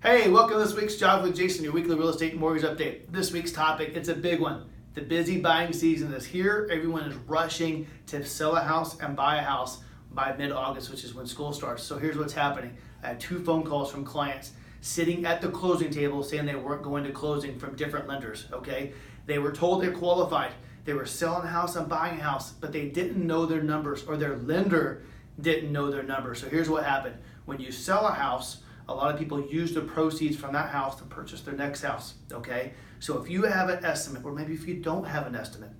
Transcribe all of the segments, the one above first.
Hey, welcome to this week's Job with Jason, your weekly real estate and mortgage update. This week's topic, it's a big one. The busy buying season is here. Everyone is rushing to sell a house and buy a house by mid-August, which is when school starts. So here's what's happening. I had 2 phone calls from clients sitting at the closing table saying they weren't going to closing from different lenders, okay? They were told they're qualified. They were selling a house and buying a house, but they didn't know their numbers, or their lender didn't know their numbers. So here's what happened. When you sell a house, a lot of people use the proceeds from that house to purchase their next house, okay? So if you have an estimate, or maybe if you don't have an estimate,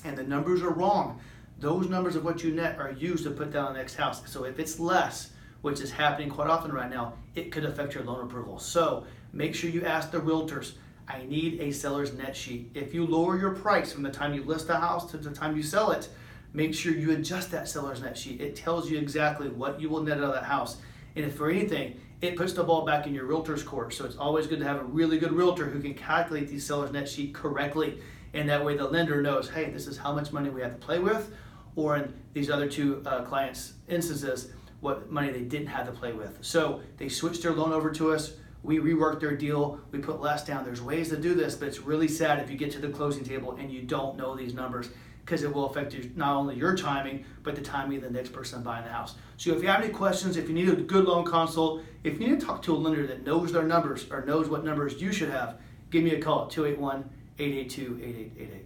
and the numbers are wrong, those numbers of what you net are used to put down the next house. So if it's less, which is happening quite often right now, it could affect your loan approval. So make sure you ask the realtors, I need a seller's net sheet. If you lower your price from the time you list the house to the time you sell it, make sure you adjust that seller's net sheet. It tells you exactly what you will net out of that house. And if for anything, it puts the ball back in your realtor's court. So it's always good to have a really good realtor who can calculate these seller's net sheet correctly. And that way the lender knows, hey, this is how much money we have to play with. Or in these other 2 clients' instances, what money they didn't have to play with. So they switched their loan over to us. We reworked their deal. We put less down. There's ways to do this, but it's really sad if you get to the closing table and you don't know these numbers, because it will affect not only your timing, but the timing of the next person buying the house. So if you have any questions, if you need a good loan consult, if you need to talk to a lender that knows their numbers or knows what numbers you should have, give me a call at 281-882-8888.